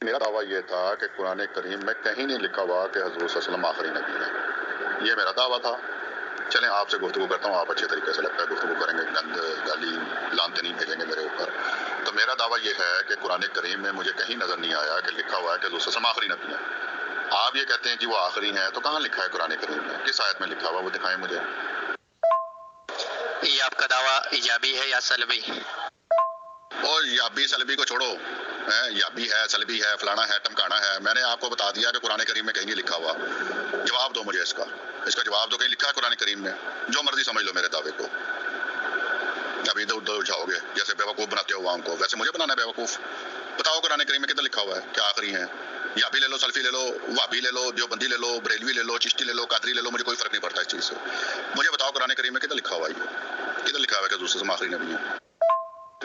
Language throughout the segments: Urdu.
میرا دعویٰ یہ تھا کہ قرآن کریم میں کہیں نہیں لکھا ہوا کہ حضور صلی اللہ علیہ وسلم آخری نبی ہے، یہ میرا دعویٰ تھا۔ چلیں آپ سے گفتگو کرتا ہوں، آپ اچھے طریقے سے لگتا ہے گفتگو کریں گے، گند گالی لانتے نہیں بھیجیں گے میرے اوپر۔ تو میرا دعویٰ یہ ہے کہ قرآن کریم میں مجھے کہیں نظر نہیں آیا کہ لکھا ہوا ہے کہ حضور صلی اللہ علیہ وسلم آخری نبی ہے۔ آپ یہ کہتے ہیں جی وہ آخری ہیں، تو کہاں لکھا ہے قرآن کریم میں؟ کس آیت میں لکھا ہوا وہ دکھائیں مجھے۔ یہ آپ کا دعویٰ ایجابی ہے یا سلبی؟ اور یابی سلبی کو چھوڑو، یابی ہے سلبی ہے فلانا ہے ٹمکانا ہے، میں نے آپ کو بتا دیا کہ قرآن کریم میں کہیں نہیں لکھا ہوا۔ جواب دو مجھے اس کا جواب دو، کہیں لکھا ہے قرآن کریم میں؟ جو مرضی سمجھ لو میرے دعوے کو، ابھی ادھر ادھر اٹھاؤ گے جیسے بیوقوف بناتے ہو عوام کو، ویسے مجھے بنانا ہے بیوقوف۔ بتاؤ قرآن کریم میں کدھر لکھا ہوا ہے کہ آخری ہیں؟ یابی لے لو، سلفی لے لو، وہابی لے لو، دیوبندی لے لو، بریلوی لے لو، چشتی لے لو، قادری لے لو، مجھے کوئی فرق نہیں پڑتا اس چیز سے۔ مجھے بتاؤ قرآن کریم میں کدھر لکھا ہوا ہے؟ کدھر لکھا ہوا ہے کہ دوسرے سے آخری نبی ہے؟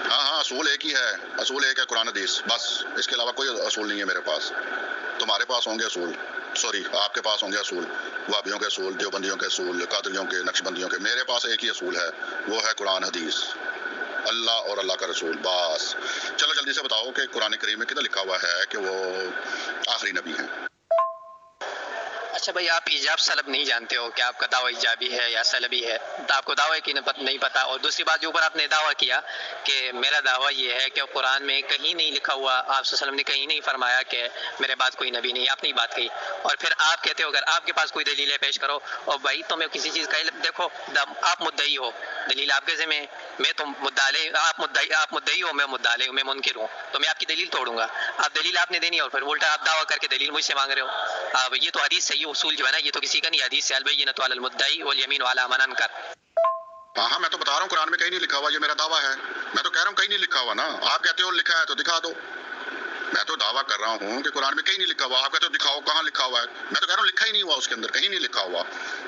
ہاں اصول ایک ہی ہے، اصول ایک ہے قرآن حدیث، بس اس کے علاوہ کوئی اصول نہیں ہے میرے پاس۔ تمہارے پاس ہوں گے اصول، سوری آپ کے پاس ہوں گے اصول، وہابیوں کے اصول، دیوبندیوں کے اصول، قادریوں کے، نقشبندیوں کے، میرے پاس ایک ہی اصول ہے، وہ ہے قرآن حدیث، اللہ اور اللہ کا رسول، بس۔ چلو جلدی سے بتاؤ کہ قرآن کریم میں کدھر لکھا ہوا ہے کہ وہ آخری نبی ہیں؟ اچھا بھائی، آپ ایجاب سلب نہیں جانتے ہو کہ آپ کا دعویٰ ایجابی ہے یا سلبی ہے، تو آپ کو دعوے کی نہیں پتا۔ اور دوسری بات جو اوپر آپ نے دعویٰ کیا کہ میرا دعویٰ یہ ہے کہ قرآن میں کہیں نہیں لکھا ہوا، آپ صلی اللہ علیہ وسلم نے کہیں نہیں فرمایا کہ میرے بعد کوئی نبی نہیں، آپ نے بات کہی۔ اور پھر آپ کہتے ہو اگر آپ کے پاس کوئی دلیل ہے پیش کرو، اور بھائی تمہیں کسی چیز کا علم، دیکھو آپ مدعی ہو، دلیل آپ کے ذمہ ہے، میں تو مدعی، آپ مدعی ہو، میں مدعی ہوں، میں منکر ہوں، تو میں آپ کی دلیل توڑوں گا۔ آپ دلیل آپ نے دینی ہے اور پھر الٹا آپ دعویٰ کر کے دلیل مجھ سے مانگ رہے ہو۔ یہ تو حدیث صحیح اصول جو ہے نا، یہ تو کسی کا نہیں، حدیث سے البینۃ علی المدعی والیمین علی من انکر۔ ہاں میں تو بتا رہا ہوں قرآن میں کہیں نہیں لکھا ہوا، یہ میرا دعویٰ ہے۔ میں تو کہہ رہا ہوں کہیں نہیں لکھا ہوا نا، آپ کہتے ہو لکھا ہے تو دکھا دو۔ میں تو دعویٰ کر رہا ہوں کہ قرآن میں کہیں نہیں لکھا ہوا، آپ کہتے ہو دکھاؤ کہاں لکھا ہوا ہے۔ میں تو کہہ رہا ہوں لکھا ہی نہیں ہوا، اس کے اندر کہیں نہیں لکھا ہوا،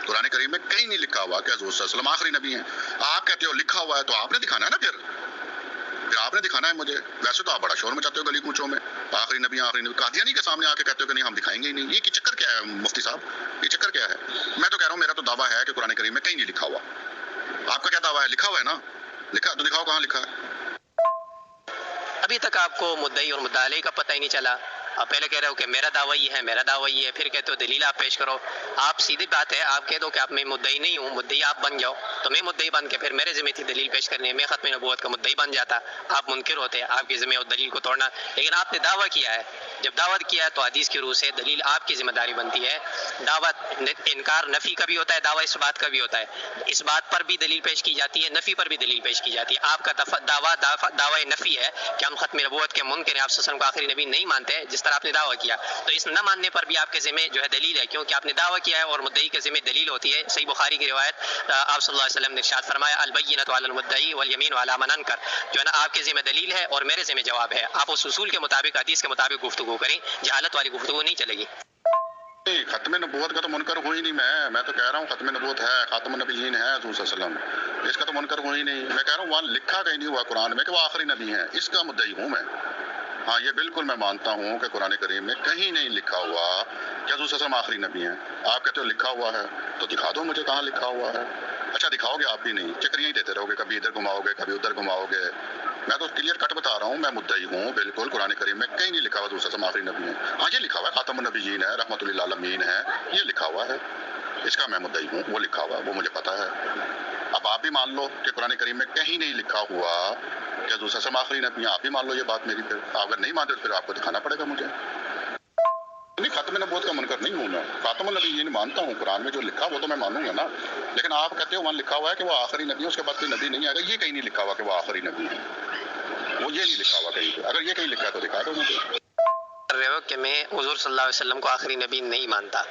قرآن کریم میں کہیں نہیں لکھا ہوا کہ حضور صلی اللہ علیہ وسلم آخری نبی ہیں۔ آپ کہتے ہو لکھا ہوا ہے، تو آپ نے دکھانا ہے نا، پھر آپ نے دکھانا ہے مجھے۔ ویسے تو آپ بڑا شور مچاتے ہو گلی کوچوں میں، آخری نبی آخری نبی، قادیانی کے سامنے آ کے کہتے ہو کہ نہیں ہم دکھائیں گے ہی نہیں۔ یہ چکر کیا ہے مفتی صاحب، یہ چکر کیا ہے؟ میں تو کہہ رہا ہوں میرا تو دعویٰ ہے کہ قرآن کریم میں کہیں نہیں لکھا ہوا۔ آپ کا کیا دعویٰ ہے؟ لکھا ہوا ہے نا، لکھا تو دکھاؤ کہاں لکھا ہے۔ ابھی تک آپ کو مدعی اور مدعی کا پتہ ہی نہیں چلا۔ آپ پہلے کہہ رہے ہو کہ میرا دعویٰ یہ ہے، میرا دعویٰ یہ ہے، پھر کہتے ہو دلیل آپ پیش کرو۔ آپ سیدھی بات ہے، آپ کہہ دو کہ آپ میں مدعی نہیں ہوں، مدعی آپ بن جاؤ، تو میں مدعی بن کے پھر میرے ذمہ تھی دلیل پیش کرنی ہے، میں ختم نبوت کا مدعی بن جاتا، آپ منکر ہوتے، آپ کی ذمہ اور دلیل کو توڑنا۔ لیکن آپ نے دعویٰ کیا ہے، جب دعوت کیا ہے تو حدیث کی روح سے دلیل آپ کی ذمہ داری بنتی ہے۔ دعوت انکار نفی کا بھی ہوتا ہے، دعویٰ اس بات کا بھی ہوتا ہے، اس بات پر بھی دلیل پیش کی جاتی ہے، نفی پر بھی دلیل پیش کی جاتی ہے۔ آپ کا دعویٰ نفی ہے کہ ہم ختم نبوت کے منکر ہیں، آپ صلی اللہ علیہ وسلم کو آخری نبی نہیں مانتے، جس طرح آپ نے دعویٰ کیا، تو اس نہ ماننے پر بھی آپ کے ذمہ جو ہے دلیل ہے، کیونکہ آپ نے دعویٰ کیا ہے اور مدعی کے ذمہ دلیل ہوتی ہے۔ صحیح بخاری کی روایت، آپ صلی اللہ علیہ وسلم نے ارشاد فرمایا البینۃ علی المدعی والیمین علی من انکر، جو ہے نا آپ کے ذمہ دلیل ہے اور میرے ذمہ جواب ہے۔ آپ اس اصول کے مطابق، حدیث کے مطابق گفتگو کریں، جہالت والی گفتگو نہیں چلے گی۔ ختم نبوت کا تو منکر ہوں ہی نہیں میں تو کہہ رہا ہوں ختم نبوت ہے، خاتم النبیین ہے حضور صلی اللہ علیہ وسلم، اس کا تو منکر ہوں ہی نہیں۔ میں کہہ رہا ہوں وہاں لکھا کہیں نہیں ہوا قرآن میں کہ وہ آخری نبی ہیں، اس کا مدعی ہوں میں۔ ہاں یہ بالکل میں مانتا ہوں کہ قرآن کریم میں کہیں نہیں لکھا ہوا کہ حضور صلی اللہ علیہ وسلم آخری نبی ہیں۔ آپ کہتے ہو لکھا ہوا ہے، تو دکھا دو مجھے کہاں لکھا ہوا ہے۔ اچھا دکھاؤ گے آپ بھی نہیں، چکریاں ہی دیتے رہو گے، کبھی ادھر گھماؤ گے کبھی ادھر گھماؤ گے۔ میں تو کلیئر کٹ بتا رہا ہوں، میں مدعی ہوں بالکل، قرآن کریم میں کہیں نہیں لکھا ہوا حضور صلی اللہ علیہ وسلم آخری نبی ہیں۔ ہاں یہ لکھا ہوا ہے خاتم النبیین ہے، رحمۃ للعالمین ہے، یہ لکھا ہوا ہے، اس کا میں مدعی ہوں، وہ لکھا ہوا ہے، وہ مجھے پتا ہے۔ اب آپ بھی مان لو کہ قرآن کریم میں کہیں نہیں لکھا ہوا کہ حضور صلی اللہ علیہ وسلم آخری نبی ہیں، آپ بھی مان لو یہ بات میری، پھر اگر نہیں مانتے تو پھر آپ کو دکھانا پڑے گا مجھے۔ نہیں ختم نبوت کا منکر نہیں ہوں میں، خاتم النبیین مانتا ہوں، قرآن میں جو لکھا وہ تو میں مانوں گا نا، لیکن آپ کہتے ہو وہاں لکھا ہوا ہے کہ وہ آخری نبی ہے، اس کے بعد کوئی نبی نہیں آئے گا، یہ کہیں نہیں لکھا ہوا کہ وہ آخری نبی ہے، وہ یہ نہیں لکھا ہوا کہیں پہ۔ اگر یہ کہیں لکھا ہے تو دکھا دو مجھے۔ کر رہے ہو کہ میں حضور صلی اللہ علیہ وسلم کو آخری نبی نہیں مانتا،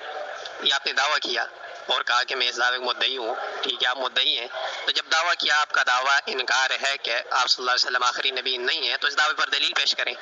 یہ آپ نے دعویٰ کیا اور کہا کہ میں اس دعوے کو مدعی ہوں۔ ٹھیک ہے، آپ مدعی ہیں، تو جب دعویٰ کیا، آپ کا دعویٰ انکار ہے کہ آپ صلی اللہ علیہ وسلم آخری نبی نہیں ہے، تو اس دعوے پر دلیل پیش کریں۔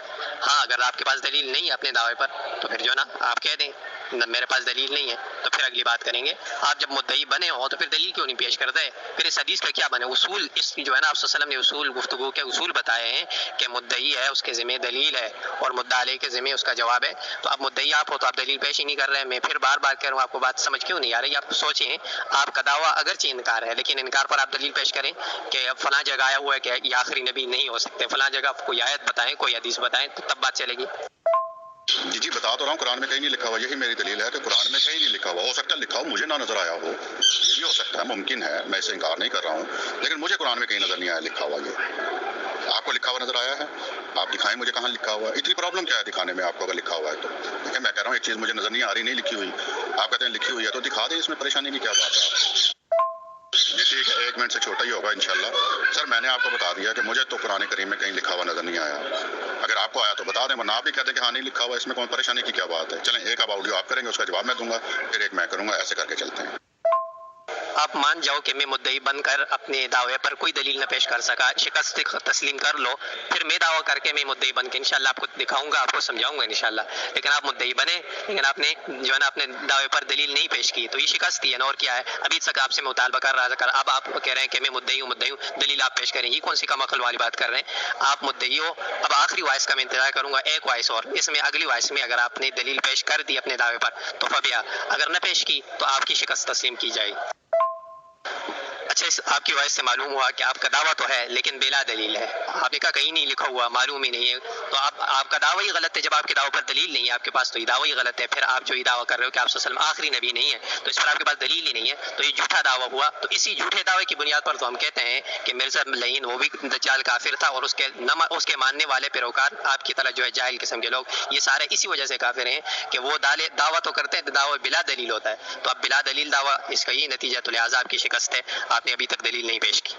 ہاں اگر آپ کے پاس دلیل نہیں ہے اپنے دعوے پر، تو پھر جو نا آپ کہہ دیں میرے پاس دلیل نہیں ہے، تو پھر اگلی بات کریں گے۔ آپ جب مدعی بنے ہو تو پھر دلیل کیوں نہیں پیش کرتے؟ پھر اس حدیث کا کیا بنے؟ اصول اس جو ہے نا، آپ صلی اللہ علیہ وسلم نے اصول، گفتگو کے اصول بتائے ہیں کہ مدعی ہے اس کے ذمہ دلیل ہے اور مدعا علیہ کے ذمہ اس کا جواب ہے۔ تو اب مدعی آپ ہو تو آپ دلیل پیش ہی نہیں کر رہے ہیں۔ میں پھر بار بار کہہ رہا ہوں، آپ کو بات سمجھ کیوں نہیں آ رہی؟ آپ سوچیں، آپ کا دعویٰ اگرچہ انکار ہے، لیکن انکار پر آپ دلیل پیش کریں کہ فلاں جگہ آیا ہوا ہے کہ یہ آخری نبی نہیں ہو سکتے، فلاں جگہ کوئی آیت بتائیں، کوئی حدیث بتائیں، تو تب بات چلے گی۔ جی بتا تو رہا ہوں، قرآن میں کہیں نہیں لکھا ہوا. یہی میری دلیل ہے کہ قرآن میں کہیں نہیں لکھا ہوا. ہو سکتا ہے لکھا ہو مجھے نہ نظر آیا ہو، یہ بھی ہو سکتا ہے، ممکن ہے، میں اسے انکار نہیں کر رہا ہوں، لیکن مجھے قرآن میں کہیں نظر نہیں آیا لکھا ہوا. یہ آپ کو لکھا ہوا نظر آیا ہے؟ آپ دکھائیں مجھے کہاں لکھا ہوا ہے. اتنی پرابلم کیا ہے دکھانے میں آپ کو اگر لکھا ہوا ہے تو؟ دیکھیں میں کہہ رہا ہوں ایک چیز مجھے نظر نہیں آ رہی، نہیں لکھی ہوئی، آپ کہتے ہیں لکھی ہوئی ہے تو دکھا دیں، اس میں پریشانی کی کیا بات ہے. جی ٹھیک ہے، 1 منٹ سے چھوٹا ہی ہوگا انشاءاللہ. سر میں نے آپ کو بتا دیا کہ مجھے تو قرآن کریم میں کہیں لکھا ہوا نظر نہیں آیا. اگر آپ کو آیا تو بتا دیں، ورنہ آپ بھی کہتے ہیں کہ ہاں نہیں لکھا ہوا، اس میں کون پریشانی کی کیا بات ہے. چلیں ایک اب آڈیو آپ کریں گے، اس کا جواب میں دوں گا، پھر ایک میں کروں گا، ایسے کر کے چلتے ہیں. آپ مان جاؤ کہ میں مدعی بن کر اپنے دعوے پر کوئی دلیل نہ پیش کر سکا، شکست تسلیم کر لو، پھر میں دعویٰ کر کے میں مدعی بن کے انشاءاللہ آپ کو دکھاؤں گا، آپ کو سمجھاؤں گا انشاءاللہ. لیکن آپ مدعی بنے، لیکن آپ نے جو ہے نا اپنے دعوے پر دلیل نہیں پیش کی، تو یہ شکست ہی ہے نا، اور کیا ہے. ابھی تک آپ سے مطالبہ کر رہا تھا، اب آپ کہہ رہے ہیں کہ میں مدعی ہوں، دلیل آپ پیش کریں. یہ کون سی کم عقل والی بات کر رہے ہیں؟ آپ مدعی ہو. اب آخری وائس کا میں انتظار کروں گا، ایک وائس اور، اس میں اگلی وائس میں اگر آپ نے دلیل پیش کر دی اپنے دعوے پر تو فبیا، اگر نہ پیش کی تو آپ کی شکست تسلیم کی جائے. اچھا، اس آپ کی وائس سے معلوم ہوا کہ آپ کا دعویٰ تو ہے لیکن بلا دلیل ہے. آپ نے کہا کہیں نہیں لکھا ہوا، معلوم ہی نہیں ہے، تو آپ کا دعویٰ ہی غلط ہے. جب آپ کے دعوے پر دلیل نہیں ہے آپ کے پاس تو یہ دعویٰ ہی غلط ہے. پھر آپ جو یہ دعویٰ کر رہے ہو کہ آپ صلی اللہ علیہ وسلم آخری نبی نہیں ہے، تو اس پر آپ کے پاس دلیل ہی نہیں ہے، تو یہ جھوٹا دعویٰ ہوا. تو اسی جھوٹے دعوے کی بنیاد پر تو ہم کہتے ہیں کہ مرزا لعین وہ بھی دجال کافر تھا، اور اس کے ماننے والے پیروکار آپ کی طرح جو ہے جاہل قسم کے لوگ، یہ سارے اسی وجہ سے کافر ہیں کہ وہ دعویٰ تو کرتے ہیں، دعویٰ بلا دلیل ہوتا ہے. تو اب بلا دلیل دعویٰ، اس کا یہ نتیجہ تو لہٰذا آپ کی شکست ہے، آپ نے ابھی تک دلیل نہیں پیش کی.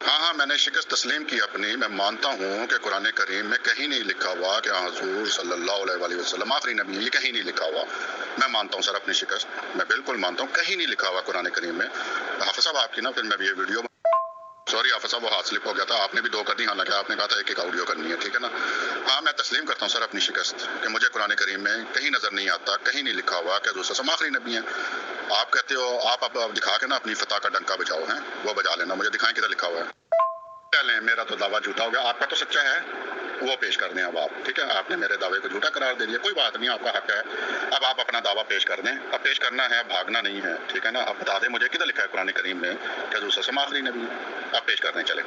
ہاں میں نے شکست تسلیم کی اپنی. میں مانتا ہوں کہ قرآن کریم میں کہیں نہیں لکھا ہوا کہ حضور صلی اللہ علیہ وآلہ وسلم آخری نبی، یہ کہیں نہیں لکھا ہوا. میں مانتا ہوں سر اپنی شکست، میں بالکل مانتا ہوں کہیں نہیں لکھا ہوا قرآن کریم میں. حافظ صاحب آپ کی نا، پھر میں بھی یہ ویڈیو، سوری حافظ صاحب وہ ہاتھ سلپ ہو گیا تھا، آپ نے بھی 2 کر دی، حالانکہ آپ نے کہا تھا ایک آڈیو کرنی ہے، ٹھیک ہے نا. ہاں میں تسلیم کرتا ہوں سر اپنی شکست کہ مجھے قرآن کریم میں کہیں نظر نہیں آتا، کہیں نہیں لکھا ہوا کہ حضور صلی اللہ علیہ وسلم آخری نبی ہیں. آپ کہتے ہو، آپ اب دکھا کے نا اپنی فتح کا ڈنکا بجاؤ، ہیں وہ بجا لینا، مجھے دکھائیں کدھر لکھا ہوا ہے. چلیں میرا تو دعویٰ جھوٹا ہو گیا، آپ کا تو سچا ہے، وہ پیش کر دیں اب آپ. ٹھیک ہے، آپ نے میرے دعوے کو جھوٹا قرار دے دیا، کوئی بات نہیں، آپ کا حق ہے. اب آپ اپنا دعویٰ پیش کر دیں، اب پیش کرنا ہے، بھاگنا نہیں ہے، ٹھیک ہے نا. اب بتا دیں مجھے کدھر لکھا ہے قرآن کریم میں کہ حضور صلی اللہ علیہ وسلم آخری نبی. اب پیش کر دیں، چلیں.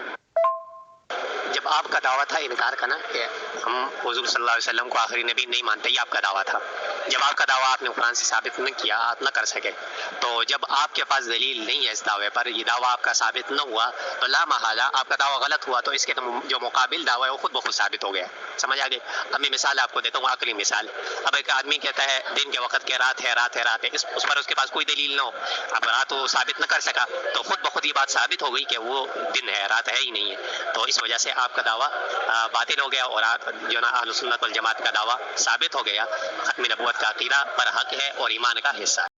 جب آپ کا دعویٰ تھا انکار کا نا کہ ہم حضور صلی اللہ علیہ وسلم کو آخری نبی نہیں مانتے، یہ آپ کا دعویٰ تھا. جب آپ کا دعویٰ آپ نے قرآن سے ثابت نہ کیا، آپ نہ کر سکے، تو جب آپ کے پاس دلیل نہیں ہے اس دعوے پر، یہ دعویٰ آپ کا ثابت نہ ہوا، تو لا محالہ آپ کا دعویٰ غلط ہوا، تو اس کے جو مقابل دعویٰ ہے وہ خود بخود ثابت ہو گیا. سمجھ آگے؟ اب میں مثال آپ کو دیتا ہوں، عقلی مثال. اب ایک آدمی کہتا ہے دن کے وقت کہ رات ہے، رات ہے، رات ہے، اس پر اس کے پاس کوئی دلیل نہ ہو، اب رات وہ ثابت نہ کر سکا، تو خود بخود یہ بات ثابت ہو گئی کہ وہ دن ہے، رات ہے ہی نہیں ہے. تو اس وجہ سے آپ کا دعویٰ باطل ہو گیا، اور آپ جو نا اہل سنت والجماعت کا دعویٰ ثابت ہو گیا. ختم نبوت کا عقیدہ پر حق ہے اور ایمان کا حصہ ہے.